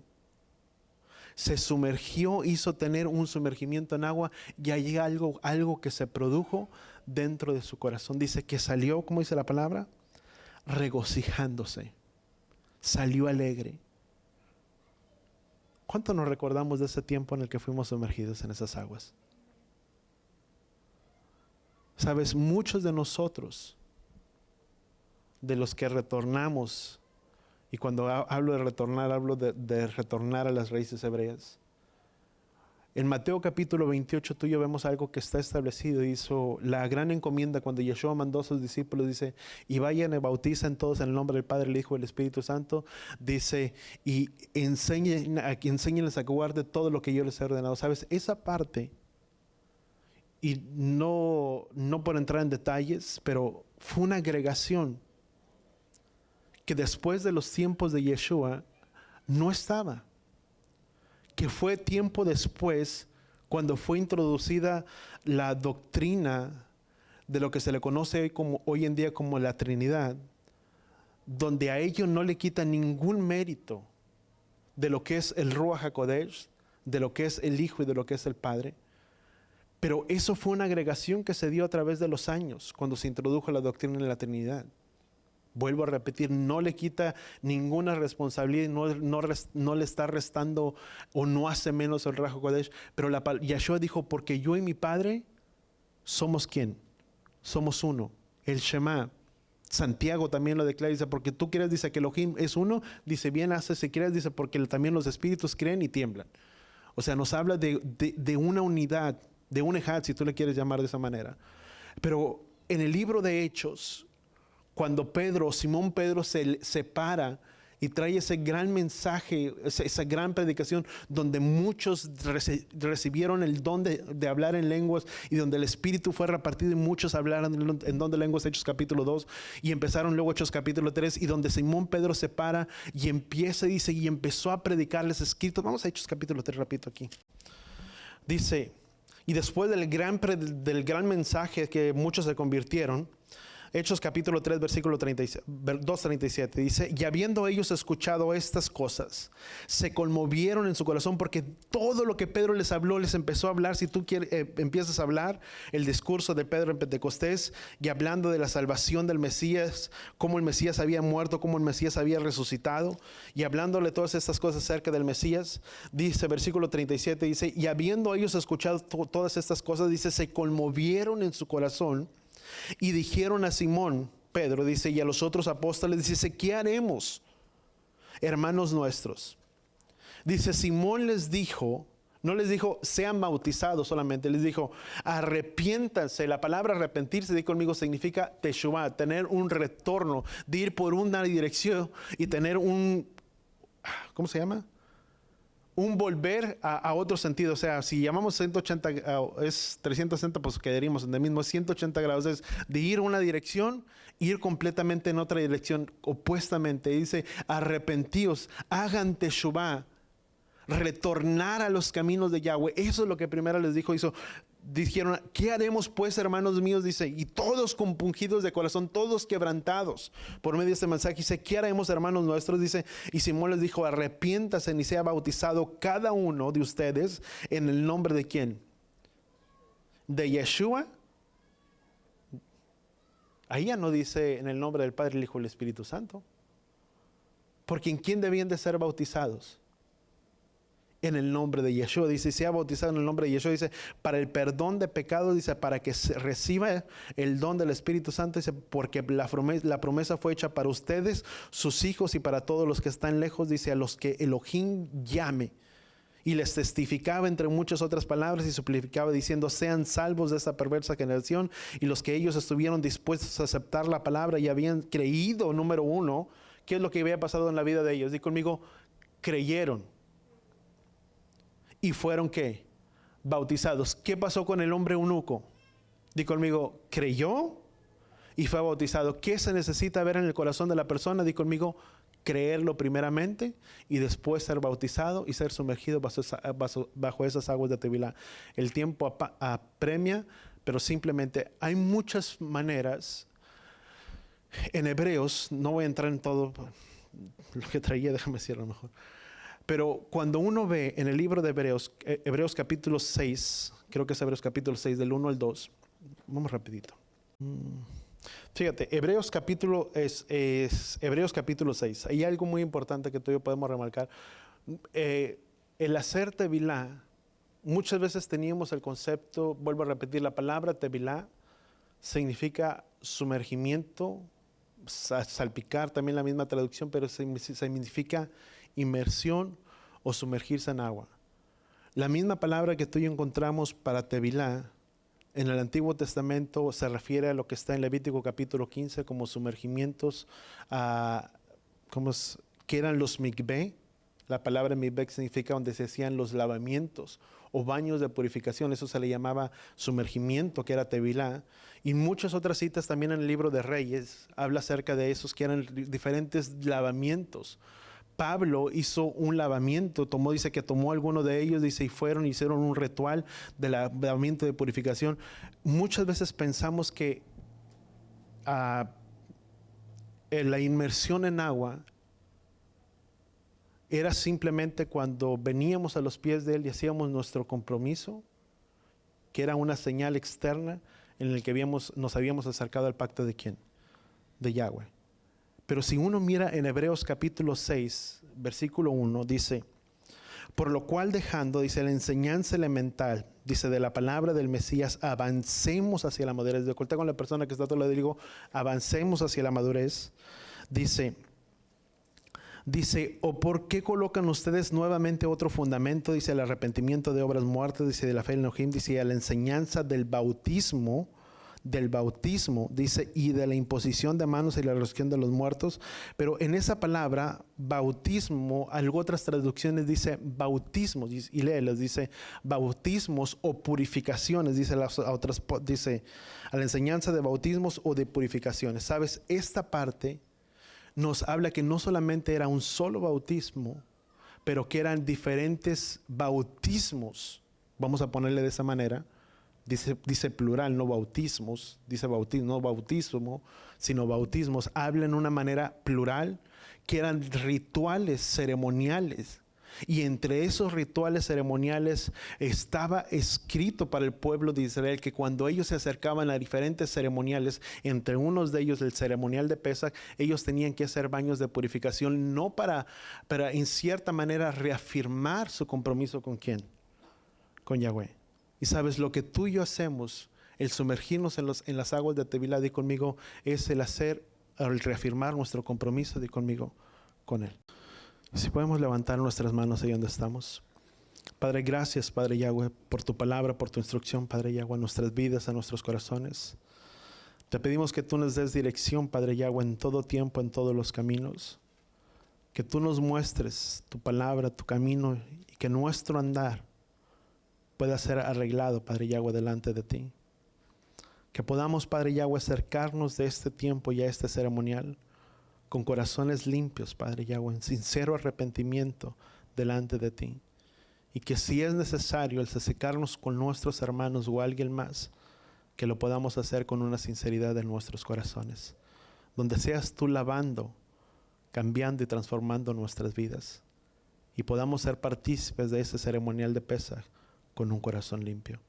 Speaker 1: Se sumergió, hizo tener un sumergimiento en agua, y hay algo que se produjo dentro de su corazón. Dice que salió, ¿cómo dice la palabra? Regocijándose. Salió alegre. ¿Cuánto nos recordamos de ese tiempo en el que fuimos sumergidos en esas aguas? Sabes, muchos de nosotros, de los que retornamos Y cuando hablo de retornar a las raíces hebreas. En Mateo capítulo 28 tú y yo vemos algo que está establecido. Hizo la gran encomienda cuando Yeshua mandó a sus discípulos. Dice, y vayan y bautizan todos en el nombre del Padre, el Hijo y el Espíritu Santo. Dice, y enséñenles a que guarde todo lo que yo les he ordenado. ¿Sabes? Esa parte, y no por entrar en detalles, pero fue una agregación que después de los tiempos de Yeshua no estaba. Que fue tiempo después cuando fue introducida la doctrina de lo que se le conoce hoy en día como la Trinidad, donde a ello no le quita ningún mérito de lo que es el Ruach HaKodesh, de lo que es el Hijo y de lo que es el Padre. Pero eso fue una agregación que se dio a través de los años cuando se introdujo la doctrina de la Trinidad. Vuelvo a repetir, no le quita ninguna responsabilidad, no le está restando o no hace menos el Ruach HaKodesh, pero Yeshua dijo, porque yo y mi Padre somos ¿quién? Somos uno, el Shema. Santiago también lo declara, dice, porque tú quieres, dice que Elohim es uno, dice, bien haces si quieres, dice, porque también los espíritus creen y tiemblan. O sea, nos habla de una unidad, de un ejad, si tú le quieres llamar de esa manera. Pero en el libro de Hechos, cuando Simón Pedro se para y trae ese gran mensaje, esa gran predicación, donde muchos recibieron el don de hablar en lenguas y donde el Espíritu fue repartido y muchos hablaron en don de lenguas, Hechos capítulo 2, y empezaron luego Hechos capítulo 3, y donde Simón Pedro se para y empieza, dice, y empezó a predicarles escritos. Vamos a Hechos capítulo 3, repito aquí. Dice, y después del gran mensaje que muchos se convirtieron, Hechos capítulo 3, versículo 2:37 dice, y habiendo ellos escuchado estas cosas, se conmovieron en su corazón, porque todo lo que Pedro les habló, les empezó a hablar. Si tú empiezas a hablar el discurso de Pedro en Pentecostés, y hablando de la salvación del Mesías, cómo el Mesías había muerto, cómo el Mesías había resucitado, y hablándole todas estas cosas acerca del Mesías, dice versículo 37, dice, y habiendo ellos escuchado todas estas cosas, dice, se conmovieron en su corazón, y dijeron a Simón Pedro, dice, y a los otros apóstoles, dice, ¿qué haremos, hermanos nuestros? Dice, Simón les dijo, no les dijo, sean bautizados solamente, les dijo, arrepiéntanse. La palabra arrepentirse, di conmigo, significa teshuvah, tener un retorno, de ir por una dirección y tener ¿cómo se llama? Un volver a otro sentido. O sea, si llamamos 180, es 360, pues quedaríamos en el mismo 180 grados. Es de ir a una dirección, ir completamente en otra dirección, opuestamente. Dice, arrepentíos, hagan teshuvah, retornar a los caminos de Yahweh. Eso es lo que primero les dijo. Dijeron, ¿qué haremos pues, hermanos míos? Dice, y todos compungidos de corazón, todos quebrantados por medio de este mensaje. Dice, ¿qué haremos, hermanos nuestros? Dice, y Simón les dijo, arrepiéntase y sea bautizado cada uno de ustedes en el nombre de ¿quién? De Yeshua. Ahí ya no dice en el nombre del Padre, el Hijo y el Espíritu Santo. Porque ¿en quién debían de ser bautizados? En el nombre de Yeshua. Dice, sea bautizado en el nombre de Yeshua, dice, para el perdón de pecados, dice, para que se reciba el don del Espíritu Santo, dice, porque la promesa fue hecha para ustedes, sus hijos, y para todos los que están lejos, dice, a los que Elohim llame. Y les testificaba entre muchas otras palabras y suplicaba diciendo, sean salvos de esta perversa generación. Y los que ellos estuvieron dispuestos a aceptar la palabra y habían creído, número uno, ¿qué es lo que había pasado en la vida de ellos? Di conmigo, creyeron. Y fueron ¿qué? Bautizados. ¿Qué pasó con el hombre eunuco? Di conmigo, creyó y fue bautizado. ¿Qué se necesita ver en el corazón de la persona? Di conmigo, creerlo primeramente y después ser bautizado y ser sumergido bajo esas aguas de Tevilá. El tiempo apremia, pero simplemente hay muchas maneras. En Hebreos, no voy a entrar en todo lo que traía, déjame decirlo mejor. Pero cuando uno ve en el libro de Hebreos capítulo 6, creo que es Hebreos capítulo 6, del 1 al 2. Vamos rapidito. Fíjate, Hebreos capítulo 6. Hay algo muy importante que tú y yo podemos remarcar. El hacer Tevilá, muchas veces teníamos el concepto, vuelvo a repetir, la palabra Tevilá significa sumergimiento, salpicar, también la misma traducción, pero significa inmersión o sumergirse en agua. La misma palabra que tú y yo encontramos para tevilá en el Antiguo Testamento se refiere a lo que está en Levítico capítulo 15 como sumergimientos, que eran los mikveh. La palabra mikveh significa donde se hacían los lavamientos o baños de purificación. Eso se le llamaba sumergimiento, que era tevilá. Y muchas otras citas también en el libro de Reyes habla acerca de esos que eran diferentes lavamientos. Pablo hizo un lavamiento, dice que tomó alguno de ellos, dice, y hicieron un ritual de lavamiento de purificación. Muchas veces pensamos que la inmersión en agua era simplemente cuando veníamos a los pies de Él y hacíamos nuestro compromiso, que era una señal externa en el que nos habíamos acercado al pacto de ¿quién? De Yahweh. Pero si uno mira en Hebreos capítulo 6, versículo 1, dice, por lo cual dejando, dice, la enseñanza elemental, dice, de la palabra del Mesías, avancemos hacia la madurez. De acuerdo con la persona que está todo, le digo, avancemos hacia la madurez. Dice, ¿o por qué colocan ustedes nuevamente otro fundamento? Dice, el arrepentimiento de obras muertas, dice, de la fe en Elohim, dice, a la enseñanza del bautismo, dice, y de la imposición de manos y la resurrección de los muertos. Pero en esa palabra, bautismo, otras traducciones dice bautismos, y léelas, dice bautismos o purificaciones, dice las otras, dice a la enseñanza de bautismos o de purificaciones. ¿Sabes? Esta parte nos habla que no solamente era un solo bautismo, pero que eran diferentes bautismos, vamos a ponerle de esa manera. Dice plural, no bautismos, dice bautismo, no bautismo, sino bautismos. Habla en una manera plural, que eran rituales ceremoniales. Y entre esos rituales ceremoniales estaba escrito para el pueblo de Israel que cuando ellos se acercaban a diferentes ceremoniales, entre unos de ellos el ceremonial de Pesach, ellos tenían que hacer baños de purificación, no para en cierta manera reafirmar su compromiso con ¿quién? Con Yahweh. Y sabes, lo que tú y yo hacemos, el sumergirnos en las aguas de Tevilá, di conmigo, es el reafirmar nuestro compromiso, di conmigo, con Él. Si podemos levantar nuestras manos ahí donde estamos. Padre, gracias, Padre Yahweh, por tu palabra, por tu instrucción, Padre Yahweh, a nuestras vidas, a nuestros corazones. Te pedimos que tú nos des dirección, Padre Yahweh, en todo tiempo, en todos los caminos. Que tú nos muestres tu palabra, tu camino, y que nuestro andar pueda ser arreglado, Padre Yahweh, delante de ti. Que podamos, Padre Yahweh, acercarnos de este tiempo y a este ceremonial con corazones limpios, Padre Yahweh, en sincero arrepentimiento delante de ti. Y que si es necesario el acercarnos con nuestros hermanos o alguien más, que lo podamos hacer con una sinceridad en nuestros corazones. Donde seas tú lavando, cambiando y transformando nuestras vidas. Y podamos ser partícipes de ese ceremonial de Pesaj con un corazón limpio.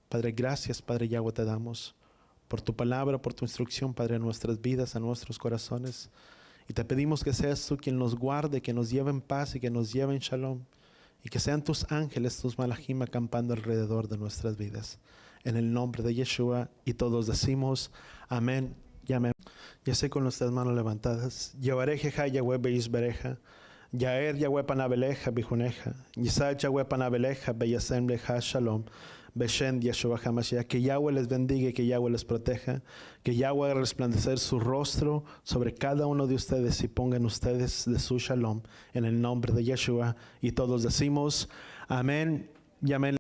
Speaker 1: Padre, gracias, Padre Yahweh, te damos por tu palabra, por tu instrucción, Padre, a nuestras vidas, a nuestros corazones. Y te pedimos que seas tú quien nos guarde, que nos lleve en paz y que nos lleve en shalom. Y que sean tus ángeles, tus malajim, acampando alrededor de nuestras vidas. En el nombre de Yeshua, y todos decimos amén y amén. Ya sé, con nuestras manos levantadas. Llevaré Jeha Yahweh Beishbereja. Yaer Yahweh Panabeleja Bijuneja. Yisad Yahweh Panabeleja Beyasem Leja Shalom. Beshen Yeshua HaMashiach. Que Yahweh les bendiga y que Yahweh les proteja. Que Yahweh haga resplandecer su rostro sobre cada uno de ustedes y pongan ustedes de su shalom. En el nombre de Yeshua. Y todos decimos amén y amén.